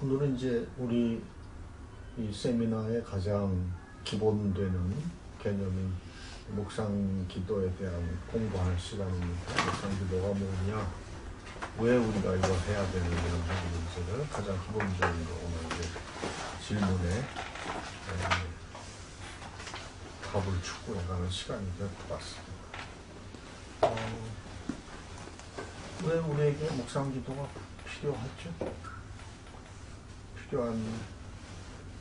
오늘은 이제 우리 이 세미나의 가장 기본되는 개념인 묵상 기도에 대한 공부하는 시간입니다. 묵상 기도가 뭐냐, 왜 우리가 이걸 해야 되느냐 하는 문제를 가장 기본적으로 오늘 이제 질문에 답을 추구해가는 시간이 될 것 같습니다. 왜 우리에게 묵상 기도가 필요하죠? 필요한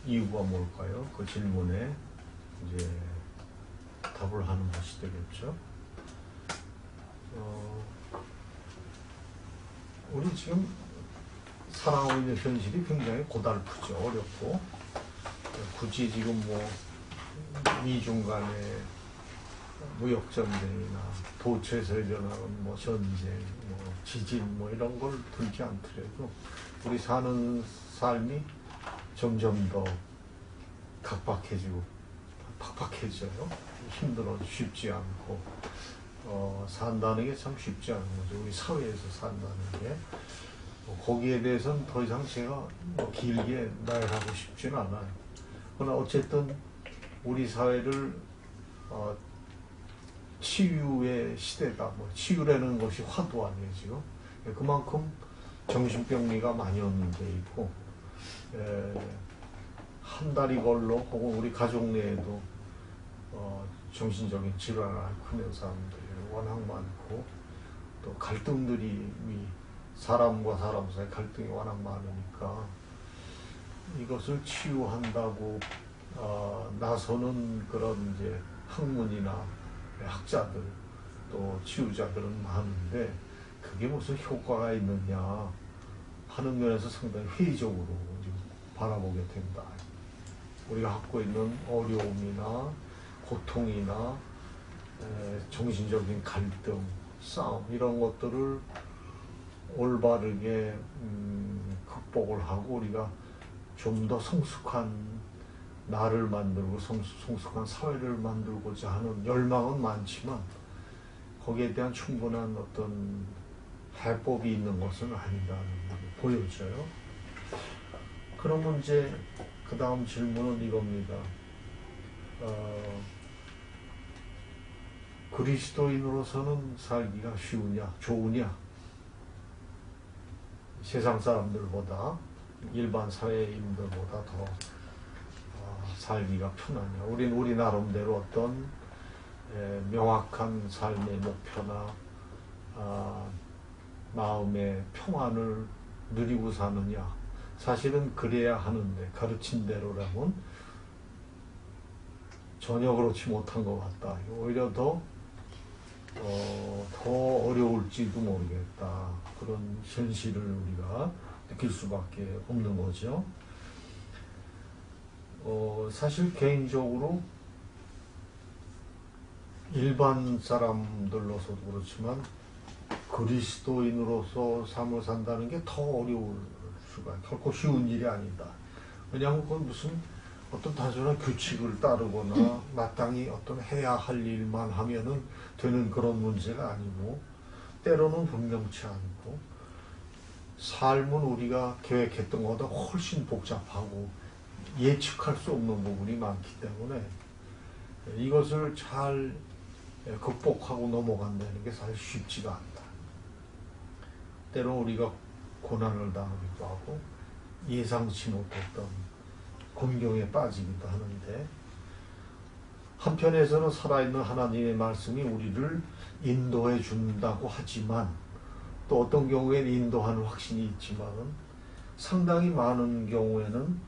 이유가 뭘까요? 그 질문에 이제 답을 하는 것이 되겠죠. 우리 지금 살아가고 있는 현실이 굉장히 고달프죠. 어렵고, 굳이 지금 뭐 미중 간의 무역전쟁이나 도처에서 일어나는 뭐 전쟁, 뭐 지진 뭐 이런 걸 들지 않더라도 우리 사는 삶이 점점 더 각박해지고 팍팍해져요. 힘들어 쉽지 않고 산다는 게 참 쉽지 않은 거죠. 우리 사회에서 산다는 게 거기에 대해서는 더 이상 제가 길게 나열하고 싶지는 않아요. 그러나 어쨌든 우리 사회를 치유의 시대다. 뭐 치유라는 것이 화두 아니에요 지금. 그만큼 정신병리가 만연돼 있고 한 달이 걸러 혹은 우리 가족 내에도 정신적인 질환을 앓고 있는 사람들이 워낙 많고, 또 갈등들이 사람과 사람 사이 갈등이 워낙 많으니까 이것을 치유한다고 나서는 그런 이제 학문이나 학자들 또 치유자들은 많은데 그게 무슨 효과가 있느냐 하는 면에서 상당히 회의적으로 지금 바라보게 된다. 우리가 갖고 있는 어려움이나 고통이나 정신적인 갈등, 싸움 이런 것들을 올바르게 극복을 하고 우리가 좀 더 성숙한 나를 만들고 성숙한 사회를 만들고자 하는 열망은 많지만 거기에 대한 충분한 어떤 해법이 있는 것은 아니다는 게 보여져요. 그러면 이제 그 다음 질문은 이겁니다. 그리스도인으로서는 살기가 쉬우냐, 좋으냐? 세상 사람들보다, 일반 사회인들보다 더 살기가 편하냐? 우리 나름대로 어떤 명확한 삶의 목표나 마음의 평안을 누리고 사느냐? 사실은 그래야 하는데 가르친 대로라면 전혀 그렇지 못한 것 같다. 오히려 더 어려울지도 모르겠다. 그런 현실을 우리가 느낄 수밖에 없는 거죠. 사실 개인적으로 일반 사람들로서도 그렇지만 그리스도인으로서 삶을 산다는 게 더 어려울 수가, 결코 쉬운 일이 아니다. 왜냐하면 그건 무슨 어떤 단순한 규칙을 따르거나 마땅히 어떤 해야 할 일만 하면은 되는 그런 문제가 아니고, 때로는 분명치 않고, 삶은 우리가 계획했던 것보다 훨씬 복잡하고 예측할 수 없는 부분이 많기 때문에 이것을 잘 극복하고 넘어간다는 게 사실 쉽지가 않다. 때로 우리가 고난을 당하기도 하고 예상치 못했던 곤경에 빠지기도 하는데, 한편에서는 살아있는 하나님의 말씀이 우리를 인도해 준다고 하지만, 또 어떤 경우에는 인도하는 확신이 있지만은 상당히 많은 경우에는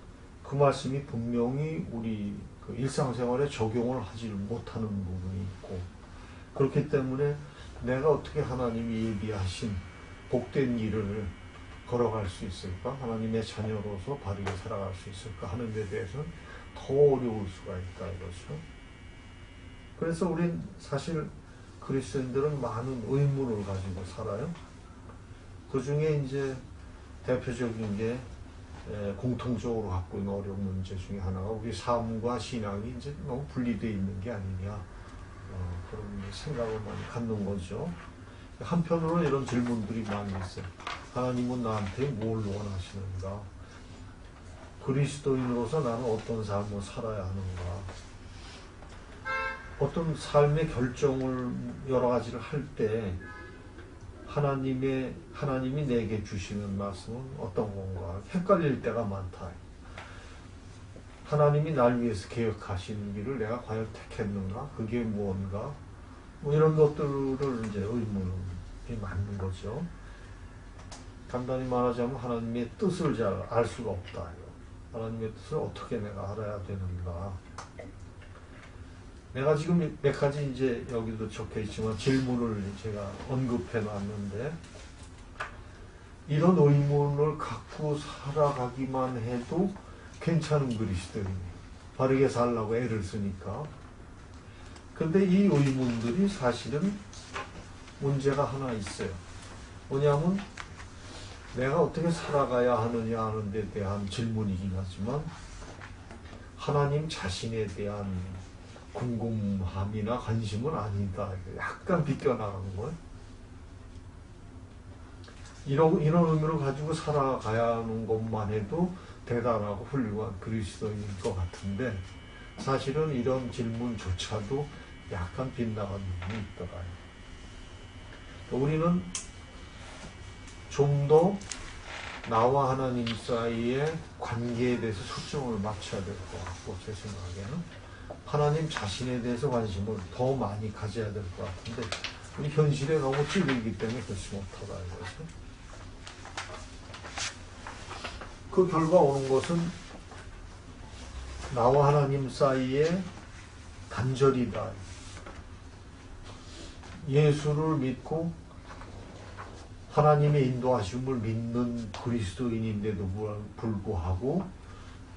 그 말씀이 분명히 우리 그 일상생활에 적용을 하지 못하는 부분이 있고, 그렇기 때문에 내가 어떻게 하나님이 예비하신 복된 길을 걸어갈 수 있을까? 하나님의 자녀로서 바르게 살아갈 수 있을까? 하는 데 대해서는 더 어려울 수가 있다 이거죠. 그래서 우린 사실 그리스도인들은 많은 의문을 가지고 살아요. 그 중에 이제 대표적인 게 공통적으로 갖고 있는 어려운 문제 중에 하나가 우리 삶과 신앙이 이제 너무 분리되어 있는 게 아니냐, 그런 생각을 많이 갖는 거죠. 한편으로는 이런 질문들이 많이 있어요. 하나님은 나한테 뭘 원하시는가? 그리스도인으로서 나는 어떤 삶을 살아야 하는가, 어떤 삶의 결정을 여러 가지를 할 때 하나님이 내게 주시는 말씀은 어떤 건가 헷갈릴 때가 많다. 하나님이 날 위해서 계획하시는 길을 내가 과연 택했는가, 그게 무언가, 뭐 이런 것들을 이제 의문이 많은 거죠. 간단히 말하자면 하나님의 뜻을 잘 알 수가 없다. 하나님의 뜻을 어떻게 내가 알아야 되는가. 내가 지금 몇 가지 이제 여기도 적혀 있지만 질문을 제가 언급해 놨는데, 이런 의문을 갖고 살아가기만 해도 괜찮은 그리스도인이 바르게 살라고 애를 쓰니까. 근데 이 의문들이 사실은 문제가 하나 있어요. 뭐냐면 내가 어떻게 살아가야 하느냐 하는 데 대한 질문이긴 하지만 하나님 자신에 대한 궁금함이나 관심은 아니다. 약간 비껴나가는 거예요. 이런 의미를 가지고 살아가야 하는 것만 해도 대단하고 훌륭한 그리스도인일 것 같은데, 사실은 이런 질문조차도 약간 빗나간 부분이 있더라고요. 우리는 좀 더 나와 하나님 사이의 관계에 대해서 초점을 맞춰야 될 것 같고, 제 생각에는 하나님 자신에 대해서 관심을 더 많이 가져야 될 것 같은데, 우리 현실에 너무 찔리기 때문에 그렇지 못하다 이거죠. 그 결과 오는 것은 나와 하나님 사이의 단절이다. 예수를 믿고 하나님의 인도하심을 믿는 그리스도인인데도 불구하고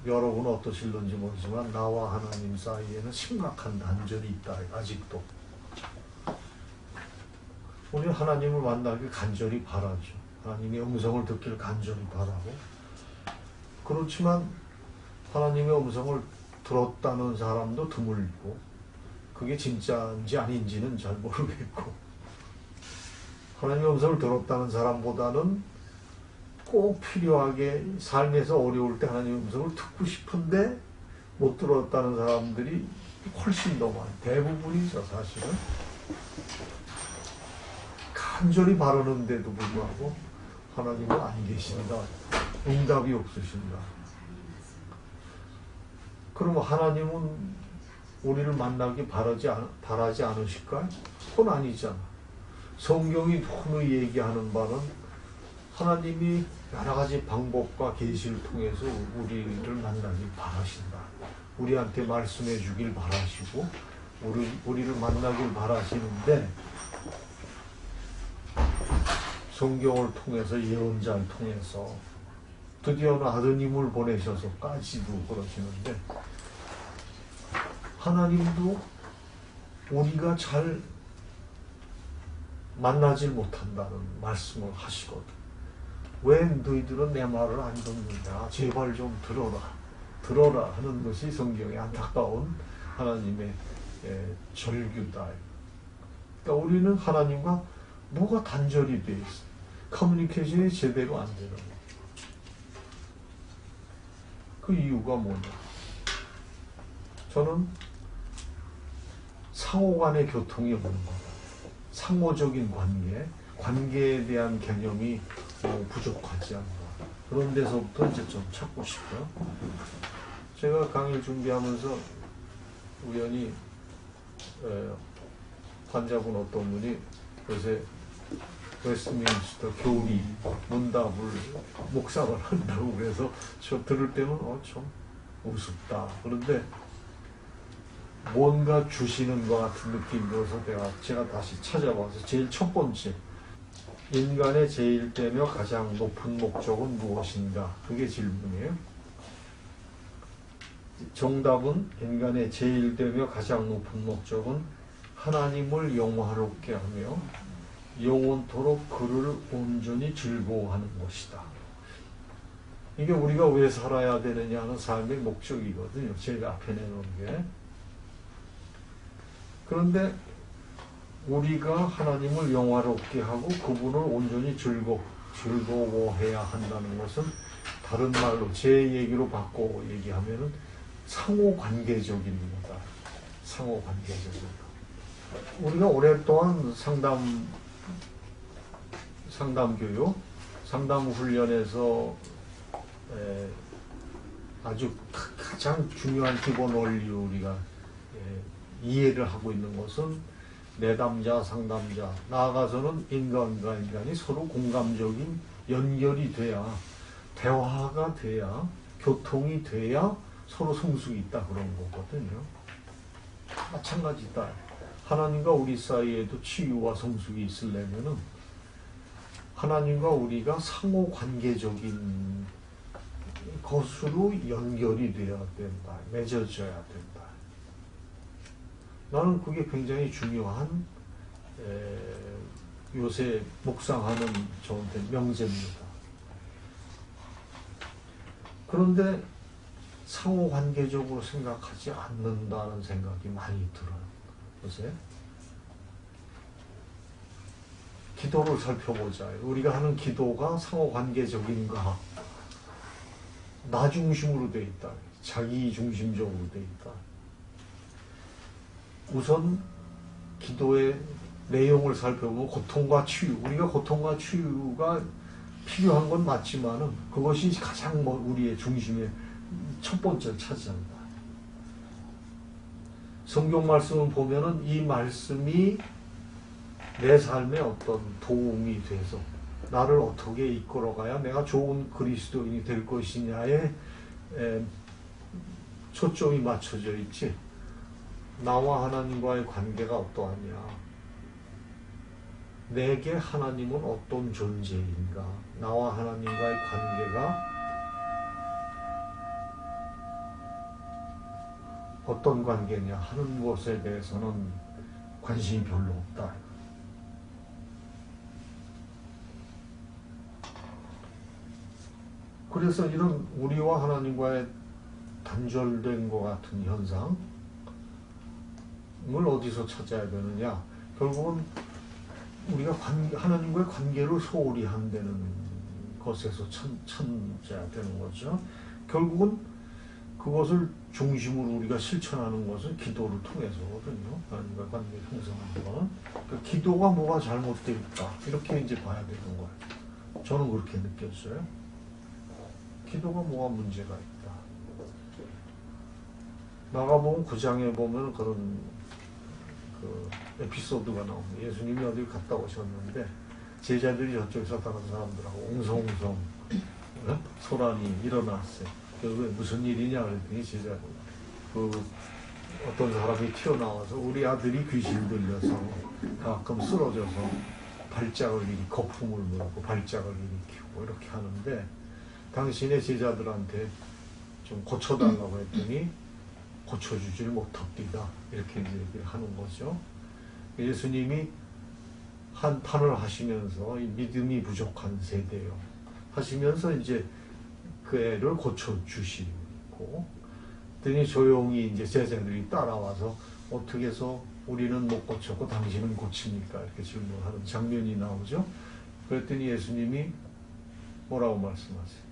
여러분은 어떠실런지 모르지만 나와 하나님 사이에는 심각한 단절이 있다. 아직도. 우리는 하나님을 만나길 간절히 바라죠. 하나님의 음성을 듣길 간절히 바라고, 그렇지만 하나님의 음성을 들었다는 사람도 드물고, 그게 진짜인지 아닌지는 잘 모르겠고, 하나님의 음성을 들었다는 사람보다는 꼭 필요하게 삶에서 어려울 때 하나님의 음성을 듣고 싶은데 못 들었다는 사람들이 훨씬 더 많아요. 대부분이죠, 사실은. 간절히 바라는데도 불구하고 하나님은 안 계신다. 응답이 없으신다. 그러면 하나님은 우리를 만나기 바라지 않으실까요? 그건 아니잖아. 성경이 흔히 얘기하는 바는 하나님이 여러 가지 방법과 계시를 통해서 우리를 만나길 바라신다. 우리한테 말씀해 주길 바라시고 우리를 만나길 바라시는데, 성경을 통해서 예언자를 통해서 드디어는 아드님을 보내셔서까지도 그러시는데, 하나님도 우리가 잘 만나질 못한다는 말씀을 하시거든. 왜 너희들은 내 말을 안 듣느냐, 제발 좀 들어라 하는 것이 성경의 안타까운 하나님의 절규다. 그러니까 우리는 하나님과 뭐가 단절이 돼 있어. 커뮤니케이션이 제대로 안 되는 거야. 그 이유가 뭐냐? 저는 상호 간의 교통이 없는 거다. 상호적인 관계에 대한 개념이 부족하지 않나. 그런 데서부터 이제 좀 찾고 싶어요. 제가 강의를 준비하면서 우연히 환자분 어떤 분이 요새 웨스트민스터 교리 문답을 묵상을 한다고 그래서 저 들을 때는 좀 우습다. 그런데 뭔가 주시는 것 같은 느낌이 들어서 제가 다시 찾아봐서 제일 첫 번째, 인간의 제일되며 가장 높은 목적은 무엇인가? 그게 질문이에요. 정답은 인간의 제일되며 가장 높은 목적은 하나님을 영화롭게 하며 영원토록 그를 온전히 즐거워하는 것이다. 이게 우리가 왜 살아야 되느냐 하는 삶의 목적이거든요. 제가 앞에 내놓은 게. 그런데 우리가 하나님을 영화롭게 하고 그분을 온전히 즐거워해야 한다는 것은 다른 말로 제 얘기로 바꿔 얘기하면은 상호관계적인 거다. 상호관계적인 거. 우리가 오랫동안 상담교육, 상담훈련에서 아주 가장 중요한 기본 원리 우리가 이해를 하고 있는 것은 내담자, 상담자, 나아가서는 인간과 인간이 서로 공감적인 연결이 돼야, 대화가 돼야, 교통이 돼야 서로 성숙이 있다 그런 거거든요. 마찬가지다. 하나님과 우리 사이에도 치유와 성숙이 있으려면은 하나님과 우리가 상호 관계적인 것으로 연결이 되어야 된다. 맺어져야 된다. 나는 그게 굉장히 중요한 요새 묵상하는 저한테 명제입니다. 그런데 상호 관계적으로 생각하지 않는다는 생각이 많이 들어요. 보세요. 기도를 살펴보자. 우리가 하는 기도가 상호 관계적인가? 나 중심으로 돼 있다. 자기 중심적으로 돼 있다. 우선 기도의 내용을 살펴보면 고통과 치유, 우리가 고통과 치유가 필요한 건 맞지만은 그것이 가장 우리의 중심의 첫 번째를 차지한다. 성경 말씀을 보면은 이 말씀이 내 삶에 어떤 도움이 돼서 나를 어떻게 이끌어가야 내가 좋은 그리스도인이 될 것이냐에 초점이 맞춰져 있지. 나와 하나님과의 관계가 어떠하냐, 내게 하나님은 어떤 존재인가, 나와 하나님과의 관계가 어떤 관계냐 하는 것에 대해서는 관심이 별로 없다. 그래서 이런 우리와 하나님과의 단절된 것 같은 현상을 어디서 찾아야 되느냐? 결국은 우리가 하나님과의 관계를 소홀히 한다는 것에서 찾아야 되는 거죠. 결국은 그것을 중심으로 우리가 실천하는 것은 기도를 통해서거든요. 하나님과 관계 형성하는 건. 그러니까 기도가 뭐가 잘못되어 있다. 이렇게 이제 봐야 되는 거예요. 저는 그렇게 느꼈어요. 기도가 뭐가 문제가 있다. 마가복음 9장에 보면 그런 그 에피소드가 나옵니다. 예수님이 어디 갔다 오셨는데 제자들이 저쪽에서 다른 사람들하고 옹성옹성 소란이 일어났어요. 왜 무슨 일이냐 그랬더니 제자들 어떤 사람이 튀어나와서 우리 아들이 귀신 들려서 가끔 쓰러져서 발작을 거품을 물고 발작을 일으키고 이렇게 하는데 당신의 제자들한테 좀 고쳐달라고 했더니 고쳐주질 못합니다. 이렇게 얘기를 하는 거죠. 예수님이 한탄을 하시면서 믿음이 부족한 세대요 하시면서 이제 그 애를 고쳐주시고, 그랬더니 조용히 이제 제자들이 따라와서 어떻게 해서 우리는 못 고쳤고 당신은 고칩니까? 이렇게 질문하는 장면이 나오죠. 그랬더니 예수님이 뭐라고 말씀하세요?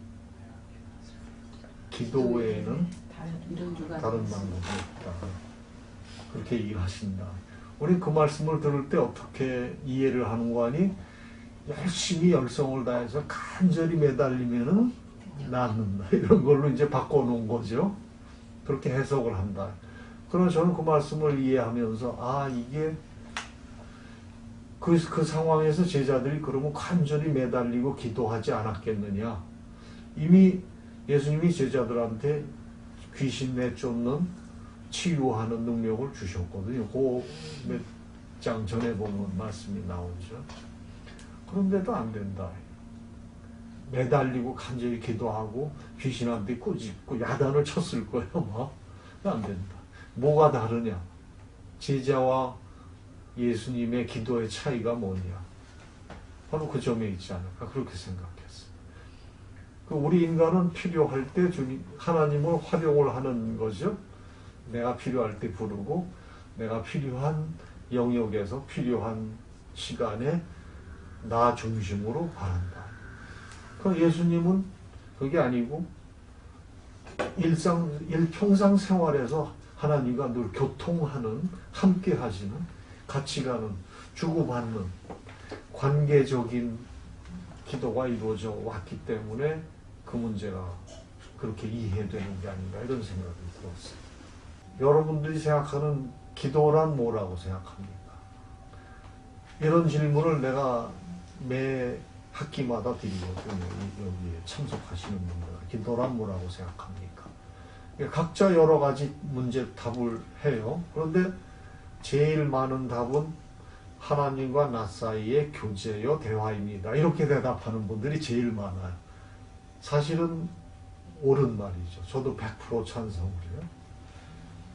기도 외에는 다른 방법이 없다. 그렇게 얘기를 하신다. 우리 그 말씀을 들을 때 어떻게 이해를 하는 거 아니? 열심히 열성을 다해서 간절히 매달리면은 낫는다. 이런 걸로 이제 바꿔놓은 거죠. 그렇게 해석을 한다. 그러나 저는 그 말씀을 이해하면서 이게 그 상황에서 제자들이 그러면 간절히 매달리고 기도하지 않았겠느냐. 이미 예수님이 제자들한테 귀신 내쫓는 치유하는 능력을 주셨거든요. 그 몇 장 전에 보면 말씀이 나오죠. 그런데도 안 된다. 매달리고 간절히 기도하고 귀신한테 꾸짖고 야단을 쳤을 거예요. 안 된다. 뭐가 다르냐? 제자와 예수님의 기도의 차이가 뭐냐? 바로 그 점에 있지 않을까 그렇게 생각했어요. 우리 인간은 필요할 때 하나님을 활용을 하는 거죠. 내가 필요할 때 부르고 내가 필요한 영역에서 필요한 시간에 나 중심으로 바란다. 예수님은 그게 아니고 일평상 생활에서 하나님과 늘 교통하는, 함께 하시는, 같이 가는, 주고받는 관계적인 기도가 이루어져 왔기 때문에 그 문제가 그렇게 이해되는 게 아닌가 이런 생각이 들었어요. 여러분들이 생각하는 기도란 뭐라고 생각합니까? 이런 질문을 내가 매 학기마다 드리거든요. 여기에 참석하시는 분들. 기도란 뭐라고 생각합니까? 각자 여러 가지 문제 답을 해요. 그런데 제일 많은 답은 하나님과 나 사이의 교제요, 대화입니다. 이렇게 대답하는 분들이 제일 많아요. 사실은 옳은 말이죠. 저도 100% 찬성을 해요.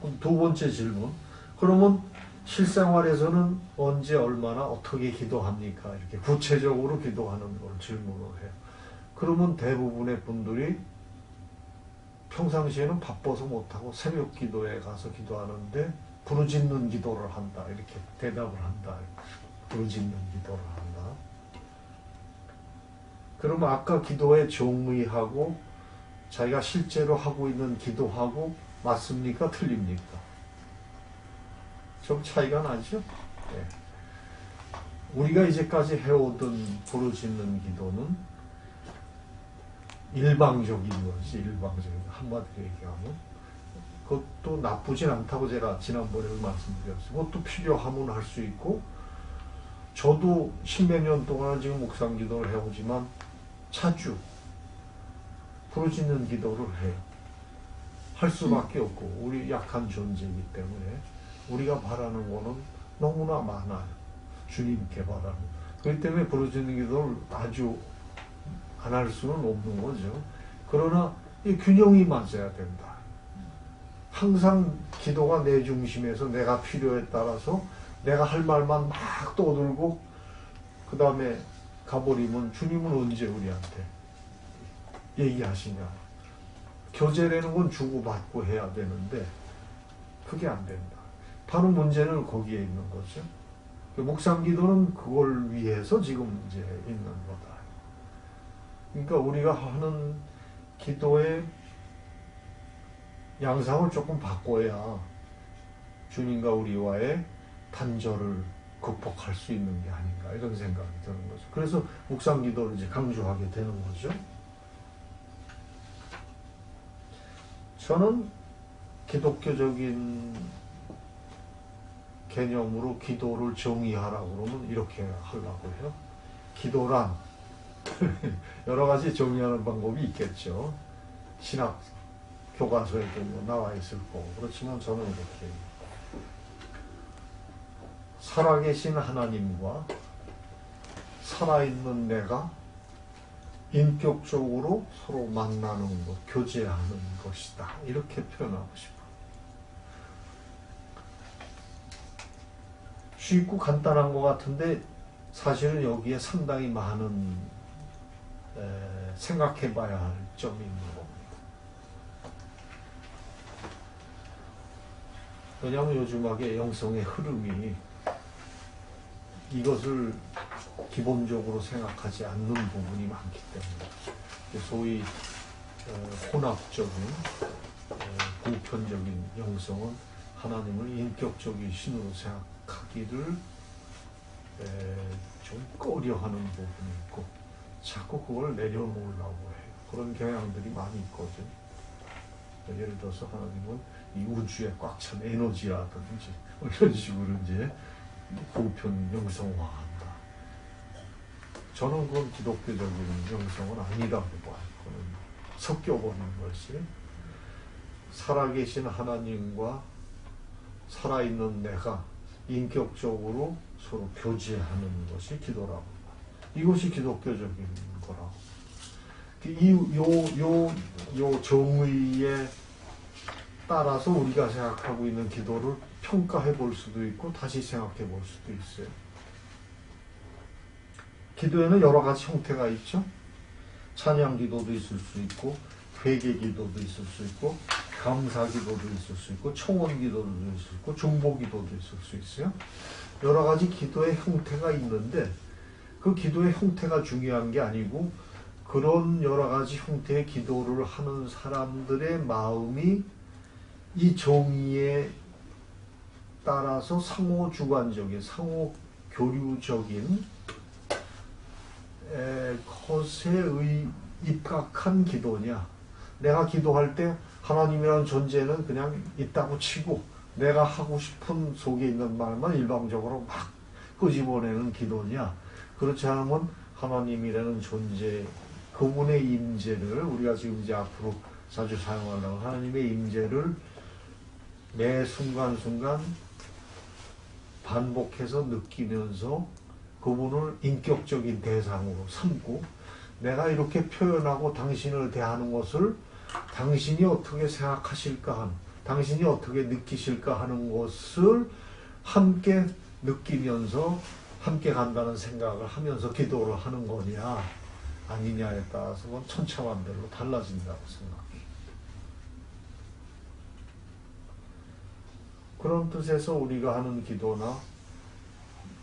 그럼 두 번째 질문. 그러면 실생활에서는 언제, 얼마나, 어떻게 기도합니까? 이렇게 구체적으로 기도하는 걸 질문을 해요. 그러면 대부분의 분들이 평상시에는 바빠서 못하고 새벽 기도에 가서 기도하는데 부르짖는 기도를 한다. 이렇게 대답을 한다. 부르짖는 기도를 한다. 그러면 아까 기도에 정의하고 자기가 실제로 하고 있는 기도하고 맞습니까? 틀립니까? 좀 차이가 나죠? 네. 우리가 이제까지 해오던 부르짖는 기도는 일방적인 거지, 일방적인. 한마디로 얘기하면. 그것도 나쁘진 않다고 제가 지난번에 말씀드렸어요. 그것도 필요하면 할 수 있고, 저도 십몇 년 동안 지금 묵상 기도를 해오지만 자주 부르짖는 기도를 해요. 할 수밖에 없고, 우리 약한 존재이기 때문에 우리가 바라는 거는 너무나 많아요. 주님께 바라는. 그렇기 때문에 부르짖는 기도를 아주 안 할 수는 없는 거죠. 그러나 이 균형이 맞아야 된다. 항상 기도가 내 중심에서 내가 필요에 따라서 내가 할 말만 막 떠들고 그 다음에 가버리면 주님은 언제 우리한테 얘기하시냐. 교제라는 건 주고받고 해야 되는데 그게 안 된다. 바로 문제는 거기에 있는 거죠. 묵상 기도는 그걸 위해서 지금 이제 있는 거다. 그러니까 우리가 하는 기도의 양상을 조금 바꿔야 주님과 우리와의 단절을 극복할 수 있는 게 아닌가 이런 생각이 드는 거죠. 그래서 묵상 기도를 이제 강조하게 되는 거죠. 저는 기독교적인 개념으로 기도를 정의하라고 그러면 이렇게 하려고 해요. 기도란 여러 가지 정의하는 방법이 있겠죠. 신학 교과서에도 나와 있을 거고. 그렇지만 저는 이렇게 살아계신 하나님과 살아있는 내가 인격적으로 서로 만나는 것, 교제하는 것이다. 이렇게 표현하고 싶어요. 쉽고 간단한 것 같은데 사실은 여기에 상당히 많은 생각해 봐야 할 점이 있는 겁니다. 왜냐하면 요즘하게 영성의 흐름이 이것을 기본적으로 생각하지 않는 부분이 많기 때문에 소위 혼합적인 보편적인 영성은 하나님을 인격적인 신으로 생각하기를 좀 꺼려하는 부분이 있고 자꾸 그걸 내려놓으려고 해요. 그런 경향들이 많이 있거든요. 예를 들어서 하나님은 이 우주에 꽉 찬 에너지라든지 이런 식으로 이제 보편 영성화한다. 저는 그건 기독교적인 영성은 아니라고 봐요. 그건 섞여버리는 것이 살아계신 하나님과 살아있는 내가 인격적으로 서로 교제하는 것이 기도라고 봐요. 이것이 기독교적인 거라고. 요 정의에 따라서 우리가 생각하고 있는 기도를 평가해 볼 수도 있고 다시 생각해 볼 수도 있어요. 기도에는 여러 가지 형태가 있죠. 찬양 기도도 있을 수 있고 회개 기도도 있을 수 있고 감사 기도도 있을 수 있고 청원 기도도 있을 수 있고 중보 기도도 있을 수 있어요. 여러 가지 기도의 형태가 있는데 그 기도의 형태가 중요한 게 아니고 그런 여러 가지 형태의 기도를 하는 사람들의 마음이 이 정의에 따라서 상호 주관적인, 상호 교류적인 것에 입각한 기도냐. 내가 기도할 때 하나님이라는 존재는 그냥 있다고 치고 내가 하고 싶은 속에 있는 말만 일방적으로 막 끄집어내는 기도냐. 그렇지 않으면 하나님이라는 존재, 그분의 임재를 우리가 지금 이제 앞으로 자주 사용하려고 하나님의 임재를 매 순간순간 반복해서 느끼면서 그분을 인격적인 대상으로 삼고 내가 이렇게 표현하고 당신을 대하는 것을 당신이 어떻게 생각하실까 하는, 당신이 어떻게 느끼실까 하는 것을 함께 느끼면서 함께 간다는 생각을 하면서 기도를 하는 거냐 아니냐에 따라서 그건 천차만별로 달라진다고 생각해요. 그런 뜻에서 우리가 하는 기도나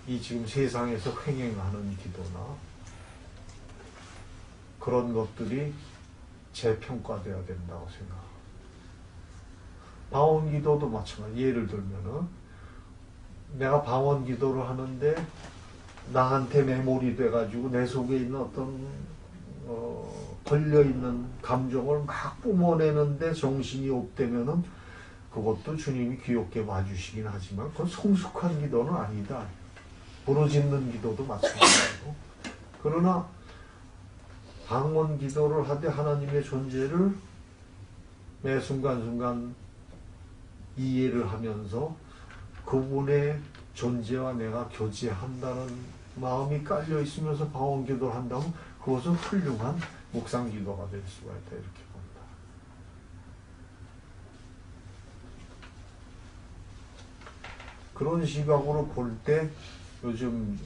이 지금 세상에서 횡행하는 기도나 그런 것들이 재평가돼야 된다고 생각합니다. 방언 기도도 마찬가지. 예를 들면은 내가 방언 기도를 하는데 나한테 메모리 돼가지고 내 속에 있는 어떤 걸려있는 감정을 막 뿜어내는데 정신이 없다면은 그것도 주님이 귀엽게 봐주시긴 하지만 그건 성숙한 기도는 아니다. 부르짖는 기도도 마찬가지고. 그러나 방언 기도를 하되 하나님의 존재를 매 순간순간 이해를 하면서 그분의 존재와 내가 교제한다는 마음이 깔려 있으면서 방언 기도를 한다면 그것은 훌륭한 묵상 기도가 될 수가 있다. 이렇게 봅니다. 그런 시각으로 볼 때 요즘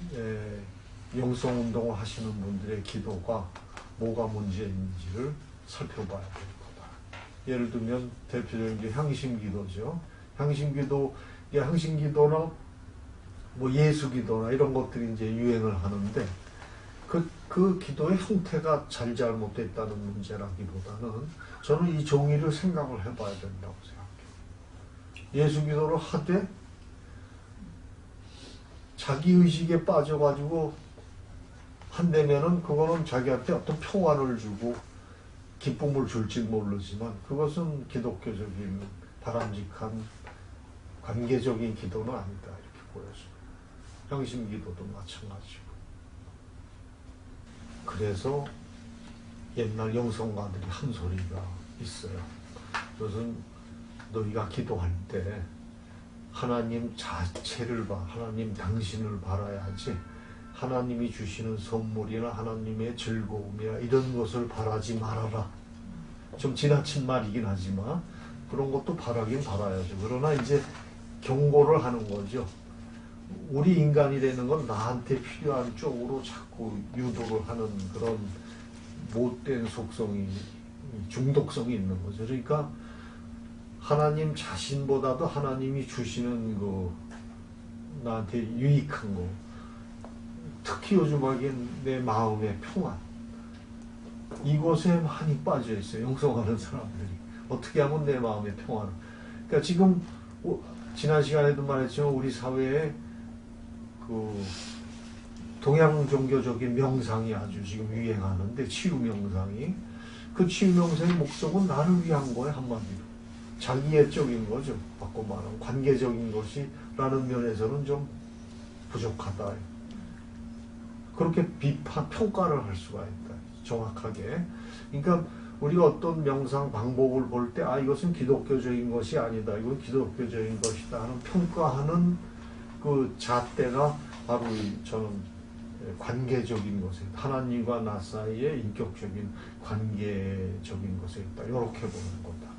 영성운동을 하시는 분들의 기도가 뭐가 문제인지를 살펴봐야 될 거다. 예를 들면 대표적인 게 향심기도죠. 향심기도나 뭐 예수기도나 이런 것들이 이제 유행을 하는데 그 기도의 형태가 잘못됐다는 문제라기보다는 저는 이 정의를 생각을 해봐야 된다고 생각해요. 예수기도를 하되 자기의식에 빠져가지고 한다면은 그거는 자기한테 어떤 평안을 주고 기쁨을 줄지 모르지만 그것은 기독교적인 바람직한 관계적인 기도는 아니다. 이렇게 보여집니다. 향심기도도 마찬가지고. 그래서 옛날 영성가들이 한 소리가 있어요. 그것은 너희가 기도할 때 하나님 자체를 봐, 하나님 당신을 바라야지 하나님이 주시는 선물이나 하나님의 즐거움이나 이런 것을 바라지 말아라. 좀 지나친 말이긴 하지만 그런 것도 바라긴 바라야죠. 그러나 이제 경고를 하는 거죠. 우리 인간이 되는 건 나한테 필요한 쪽으로 자꾸 유도를 하는 그런 못된 속성이, 중독성이 있는 거죠. 그러니까 하나님 자신보다도 하나님이 주시는 그 나한테 유익한 거, 특히 요즘 하기엔 내 마음의 평안, 이것에 많이 빠져 있어요. 영성하는 사람들이. 어떻게 하면 내 마음의 평안을. 그러니까 지금 지난 시간에도 말했지만 우리 사회에 그 동양 종교적인 명상이 아주 지금 유행하는데, 치유 명상이, 그 치유 명상의 목적은 나를 위한 거예요. 한마디로 자기애적인 거죠. 바꿔 말하면 관계적인 것이라는 면에서는 좀 부족하다. 그렇게 평가를 할 수가 있다. 정확하게. 그러니까 우리가 어떤 명상 방법을 볼 때 이것은 기독교적인 것이 아니다, 이건 기독교적인 것이다 하는 평가하는 그 잣대가 바로 저는 관계적인 것에, 하나님과 나 사이의 인격적인 관계적인 것에 있다. 이렇게 보는 거다.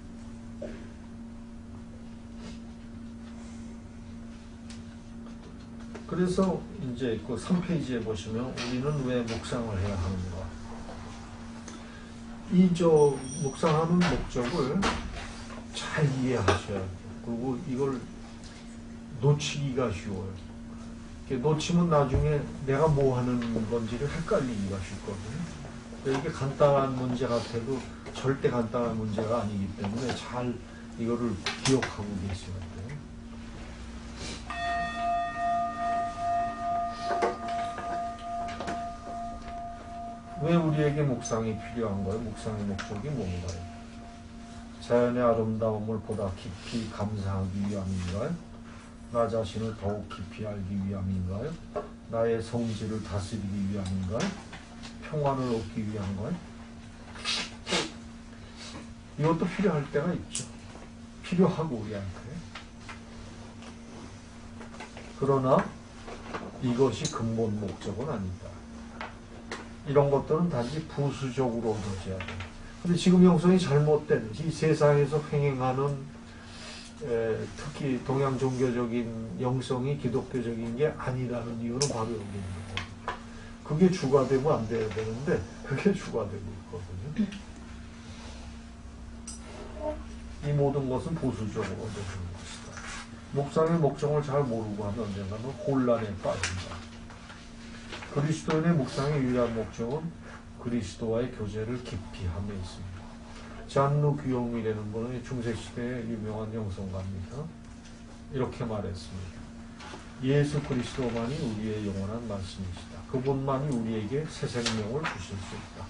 그래서 이제 그 3페이지에 보시면 우리는 왜 묵상을 해야 하는가? 묵상하는 목적을 잘 이해하셔야 돼요. 그리고 이걸 놓치기가 쉬워요. 놓치면 나중에 내가 뭐 하는 건지를 헷갈리기가 쉽거든요. 이게 간단한 문제 같아도 절대 간단한 문제가 아니기 때문에 잘 이거를 기억하고 계셔야 돼요. 왜 우리에게 묵상이 필요한가요? 묵상의 목적이 뭔가요? 자연의 아름다움을 보다 깊이 감상하기 위함인가요? 나 자신을 더욱 깊이 알기 위함인가요? 나의 성질을 다스리기 위함인가요? 평안을 얻기 위한가요? 이것도 필요할 때가 있죠. 필요하고 우리한테. 그러나 이것이 근본 목적은 아니다. 이런 것들은 단지 부수적으로 얻어져야 돼요. 근데 지금 영성이 잘못된 이 세상에서 횡행하는 특히 동양 종교적인 영성이 기독교적인 게 아니라는 이유는 바로 여기 있는 거예요. 그게 주가 되면 안 돼야 되는데 그게 주가 되고 있거든요. 이 모든 것은 보수적으로 얻어지는 것이다. 묵상의 목적을 잘 모르고 하면 언젠가는 혼란에 빠진다. 그리스도인의 묵상의 유일한 목적은 그리스도와의 교제를 깊이 함에 있습니다. 잔루 귀용이라는 분은 중세시대의 유명한 영성가입니다. 이렇게 말했습니다. 예수 그리스도만이 우리의 영원한 말씀이시다. 그분만이 우리에게 새 생명을 주실 수 있다.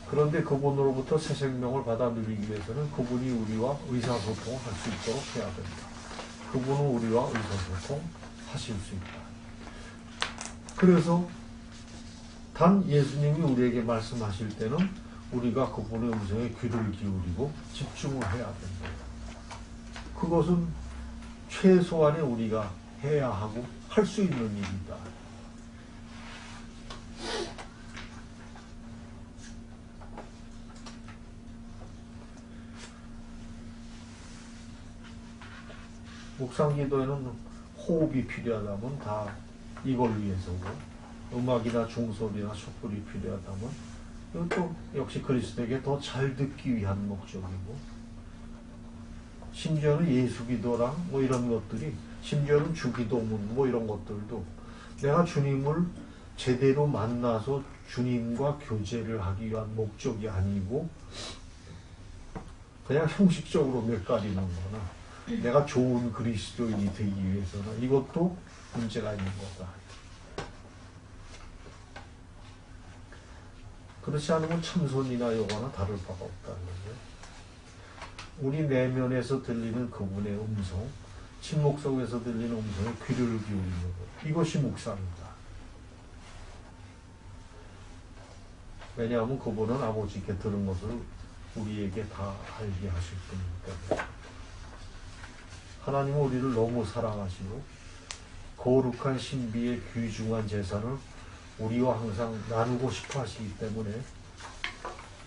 그런데 그분으로부터 새 생명을 받아 누리기 위해서는 그분이 우리와 의사소통을 할 수 있도록 해야 된다. 그분은 우리와 의사소통 하실 수 있다. 그래서 단 예수님이 우리에게 말씀하실 때는 우리가 그분의 음성에 귀를 기울이고 집중을 해야 된다. 그것은 최소한의 우리가 해야 하고 할 수 있는 일이다. 묵상 기도에는 호흡이 필요하다면 다 이걸 위해서고, 음악이나 중소리나 촛불이 필요하다면 이것도 역시 그리스도에게 더 잘 듣기 위한 목적이고, 심지어는 예수 기도랑 뭐 이런 것들이, 심지어는 주기도문 뭐 이런 것들도 내가 주님을 제대로 만나서 주님과 교제를 하기 위한 목적이 아니고 그냥 형식적으로 몇 가리는 거나 내가 좋은 그리스도인이 되기 위해서나, 이것도 문제가 있는 거다. 그렇지 않으면 참선이나 요가나 다를 바가 없다는 거죠. 우리 내면에서 들리는 그분의 음성, 침묵 속에서 들리는 음성에 귀를 기울이는 것, 이것이 묵상이다. 왜냐하면 그분은 아버지께 들은 것을 우리에게 다 알게 하실 분이기 때문에. 하나님은 우리를 너무 사랑하시고 거룩한 신비의 귀중한 재산을 우리와 항상 나누고 싶어 하시기 때문에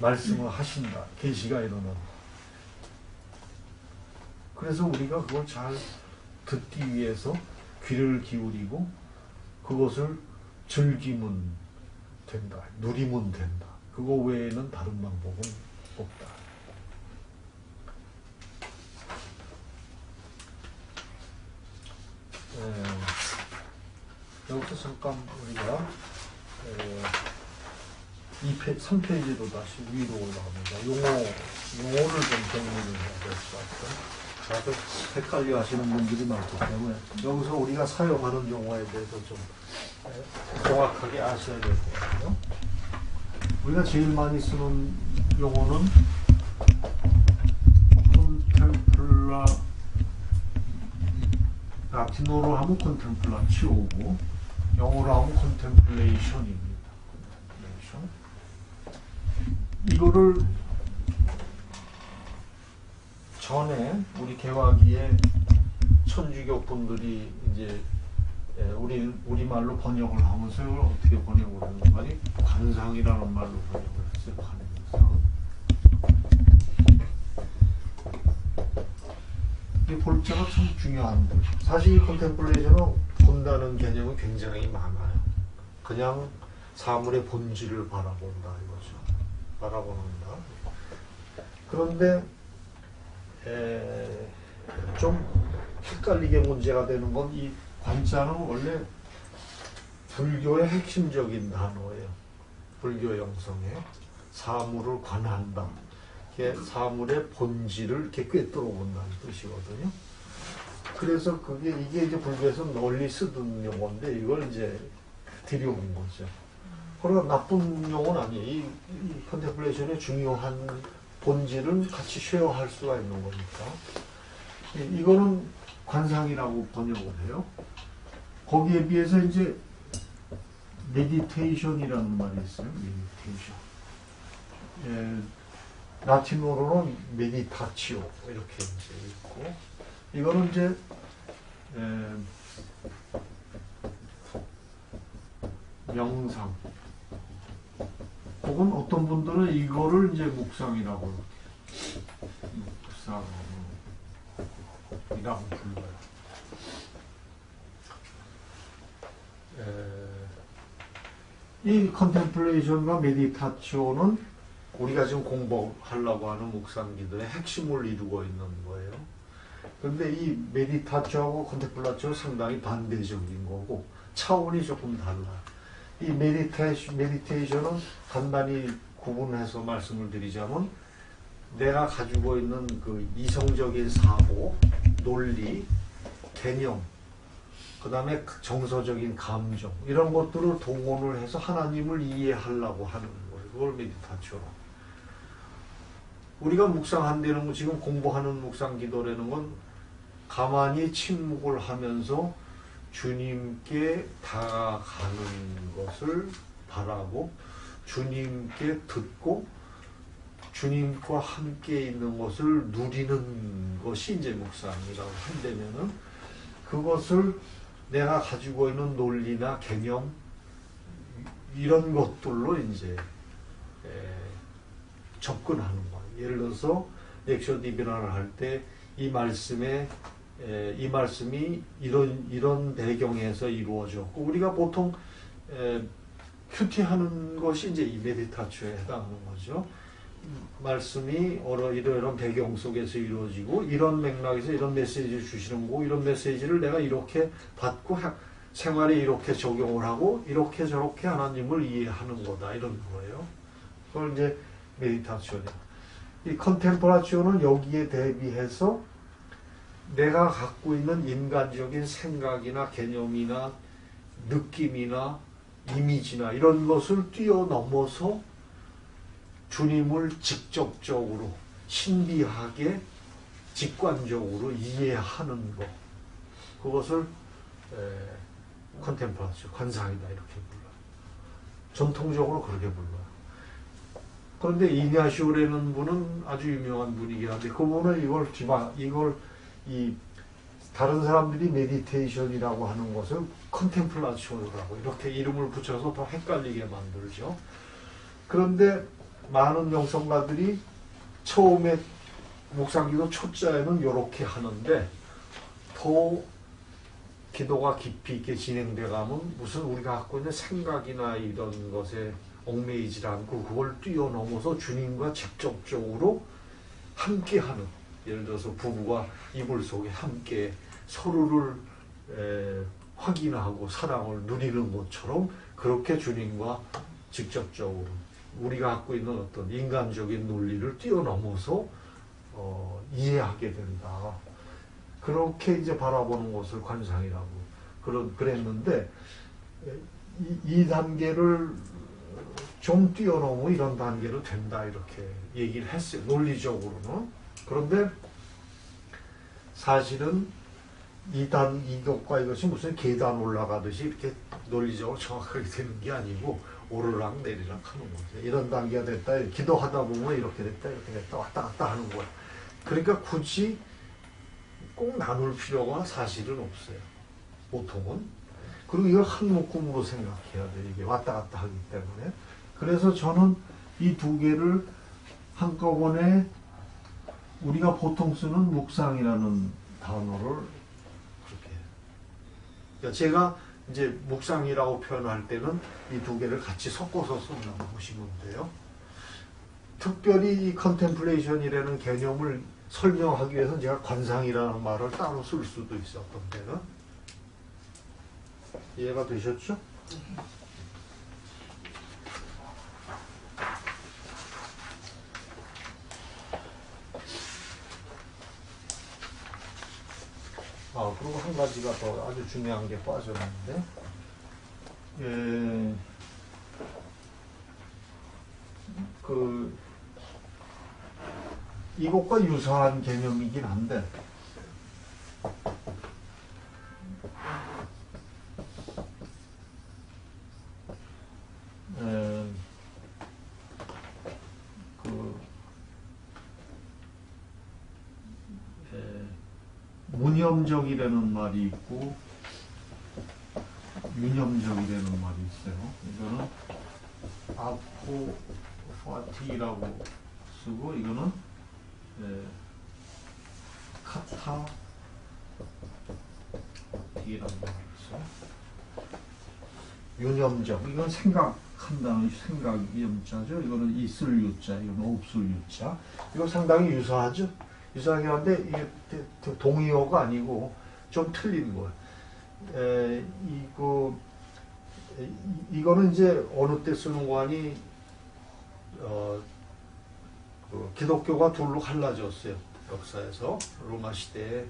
말씀을 하신다. 계시가 일어난다. 그래서 우리가 그걸 잘 듣기 위해서 귀를 기울이고 그것을 즐기면 된다. 누리면 된다. 그거 외에는 다른 방법은 없다. 여기서 잠깐 우리가 3페이지로 다시 위로 올라갑니다. 용어를 좀 정리를 해야 될 것 같아요. 다들 헷갈려 하시는 분들이 많기 때문에 여기서 우리가 사용하는 용어에 대해서 좀 정확하게 아셔야 될 것 같아요. 우리가 제일 많이 쓰는 용어는 콘템플라, 라틴어로 하면 콘템플라치오고 영어로 하면 콘템플레이션입니다. 이거를 전에 우리 개화기에 천주교 분들이 이제 우리말로 번역을 하면서 이걸 어떻게 번역을 했는지 관상이라는 말로 번역을 했어요. 관상. 이 볼자가 참 중요한데, 사실 이 컨템플레이션은 본다는 개념이 굉장히 많아요. 그냥 사물의 본질을 바라본다 이거죠. 바라본다. 그런데 좀 헷갈리게 문제가 되는 건 이 관자는 원래 불교의 핵심적인 단어예요. 불교 영성에 사물을 관한다. 이게 사물의 본질을 이렇게 꿰뚫어 본다는 뜻이거든요. 그래서 이게 이제 불교에서 널리 쓰던 용어인데 이걸 이제 들여온 거죠. 그러나 나쁜 용어는 아니에요. 이 컨템플레이션의 중요한 본질은 같이 쉐어할 수가 있는 거니까. 이거는 관상이라고 번역을 해요. 거기에 비해서 이제 메디테이션이라는 말이 있어요. 메디테이션. 라틴어로는 메디타치오 이렇게 이제 있고, 이거는 이제 명상. 혹은 어떤 분들은 이거를 이제 묵상이라고 묵상이라고 불러요. 이 컨템플레이션과 메디타치오는 우리가 지금 공부하려고 하는 묵상기도의 핵심을 이루고 있는 거예요. 그런데 이 메디타치오하고 컨템플라치오 상당히 반대적인 거고 차원이 조금 달라요. 이 메디테이션은 간단히 구분해서 말씀을 드리자면 내가 가지고 있는 그 이성적인 사고, 논리, 개념, 그 다음에 정서적인 감정 이런 것들을 동원을 해서 하나님을 이해하려고 하는 거예요. 그걸 메디타치오로. 우리가 묵상한다는 거, 지금 공부하는 묵상기도라는 건 가만히 침묵을 하면서 주님께 다가가는 것을 바라고 주님께 듣고 주님과 함께 있는 것을 누리는 것이 이제 묵상이라고 한다면은, 그것을 내가 가지고 있는 논리나 개념 이런 것들로 이제 접근하는 거예요. 예를 들어서 렉처 디비나를 할 때 이 말씀이 이런 배경에서 이루어졌고, 우리가 보통 큐티하는 것이 이제 이 메디타치오에 해당하는 거죠. 말씀이 이런 배경 속에서 이루어지고 이런 맥락에서 이런 메시지를 주시는 거고, 이런 메시지를 내가 이렇게 받고 생활에 이렇게 적용을 하고 이렇게 저렇게 하나님을 이해하는 거다, 이런 거예요. 그걸 이제 메디타치오다. 이 컨템플라치오는 여기에 대비해서 내가 갖고 있는 인간적인 생각이나 개념이나 느낌이나 이미지나 이런 것을 뛰어넘어서 주님을 직접적으로 신비하게 직관적으로 이해하는 것, 그것을 컨템플라치오, 관상이다 이렇게 불러요. 전통적으로 그렇게 불러요. 그런데 이냐시오라는 분은 아주 유명한 분이긴 한데, 그분은 이걸 다른 사람들이 메디테이션이라고 하는 것을 컨템플라치오라고 이렇게 이름을 붙여서 더 헷갈리게 만들죠. 그런데 많은 명성가들이 처음에 묵상기도 초자에는 이렇게 하는데, 더 기도가 깊이 있게 진행돼 가면 무슨 우리가 갖고 있는 생각이나 이런 것에 얽매이지 않고 그걸 뛰어넘어서 주님과 직접적으로 함께하는, 예를 들어서 부부가 이불 속에 함께 서로를 확인하고 사랑을 누리는 것처럼 그렇게 주님과 직접적으로 우리가 갖고 있는 어떤 인간적인 논리를 뛰어넘어서 이해하게 된다. 그렇게 이제 바라보는 것을 관상이라고 그랬는데, 이 단계를 좀 뛰어넘어 이런 단계로 된다 이렇게 얘기를 했어요, 논리적으로는. 그런데 사실은 이것과 이것이 무슨 계단 올라가듯이 이렇게 논리적으로 정확하게 되는 게 아니고 오르락 내리락 하는 거죠. 이런 단계가 됐다, 기도하다 보면 이렇게 됐다 이렇게 됐다 왔다 갔다 하는 거예요. 그러니까 굳이 꼭 나눌 필요가 사실은 없어요, 보통은. 그리고 이걸 한 묶음으로 생각해야 돼요, 이게 왔다 갔다 하기 때문에. 그래서 저는 이 두 개를 한꺼번에 우리가 보통 쓰는 묵상이라는 단어를 그렇게, 그러니까 제가 이제 묵상이라고 표현할 때는 이 두 개를 같이 섞어서 쓴다고 보시면 돼요. 특별히 이 컨템플레이션이라는 개념을 설명하기 위해서 제가 관상이라는 말을 따로 쓸 수도 있었던 때는. 이해가 되셨죠? 그리고 한 가지가 더 아주 중요한 게 빠졌는데, 예, 이것과 유사한 개념이긴 한데, 무념적이라는 말이 있고 유념적이라는 말이 있어요. 이거는 아포파티라고 쓰고 이거는 카타티라는 말이 있어요. 유념적, 이건 생각한다는 생각이 염자죠. 이거는 있을 유자, 이거는 없을 유자. 이거 상당히 유사하죠. 유사하긴 한데 이게 동의어가 아니고 좀 틀린 거예요. 이거는 이제 어느 때 쓰는 거 아니 기독교가 둘로 갈라졌어요. 역사에서 로마 시대에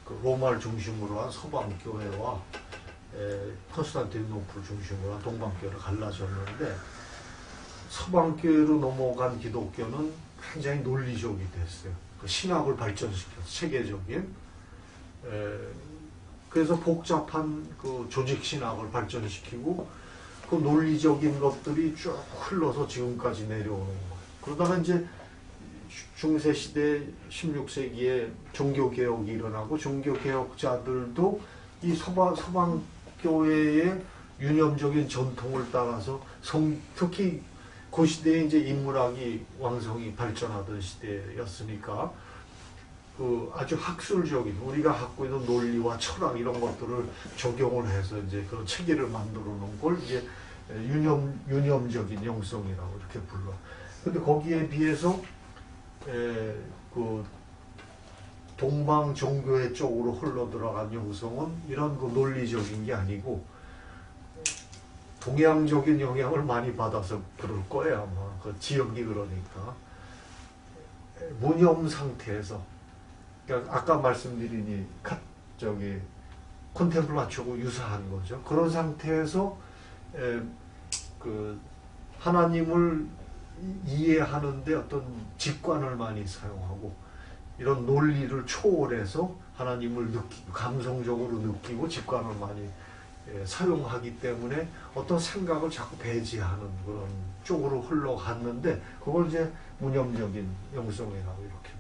그 로마를 중심으로 한 서방교회와 컨스탄티노플 중심으로 한 동방교회를 갈라졌는데, 서방교회로 넘어간 기독교는 굉장히 논리적이 됐어요. 그 신학을 발전시켰어요. 체계적인. 그래서 복잡한 그 조직 신학을 발전시키고 그 논리적인 것들이 쭉 흘러서 지금까지 내려오는 거예요. 그러다가 이제 중세 시대 16세기에 종교개혁이 일어나고 종교개혁자들도 이 서방교회의 유념적인 전통을 따라서 특히 그 시대에 이제 인문학이 왕성히 발전하던 시대였으니까 그 아주 학술적인 우리가 갖고 있는 논리와 철학 이런 것들을 적용을 해서 이제 그런 체계를 만들어 놓은 걸 이제 유념적인 영성이라고 이렇게 불러. 근데 거기에 비해서 그 동방 종교회 쪽으로 흘러 들어간 영성은 이런 그 논리적인 게 아니고 동양적인 영향을 많이 받아서 그럴 거예요, 아마. 그 지역이 그러니까. 무념 상태에서, 그러니까 아까 말씀드린 콘템플라초하고 유사한 거죠. 그런 상태에서 그 하나님을 이해하는데 어떤 직관을 많이 사용하고 이런 논리를 초월해서 하나님을 감성적으로 느끼고 직관을 많이 사용하기 때문에 어떤 생각을 자꾸 배제하는 그런 쪽으로 흘러갔는데, 그걸 이제 무념적인 영성이라고 이렇게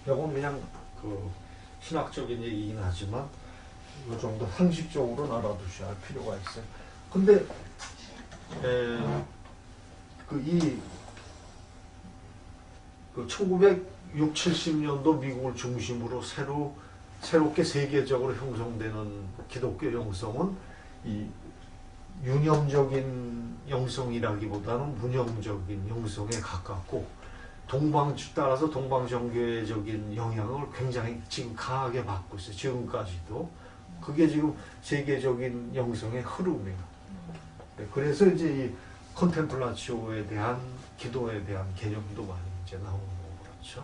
불러. 이건 그냥 그 신학적인 얘기긴 하지만 이 정도 상식적으로 알아두셔야 할 필요가 있어요. 근데 그 1960, 70년도 미국을 중심으로 새롭게 세계적으로 형성되는 기독교 영성은 이 유념적인 영성이라기보다는 무념적인 영성에 가깝고, 따라서 동방정교회적인 영향을 굉장히 지금 강하게 받고 있어요. 지금까지도. 그게 지금 세계적인 영성의 흐름이에요. 그래서 이제 이 컨템플라치오에 대한 기도에 대한 개념도 많이 이제 나오는 거고 그렇죠.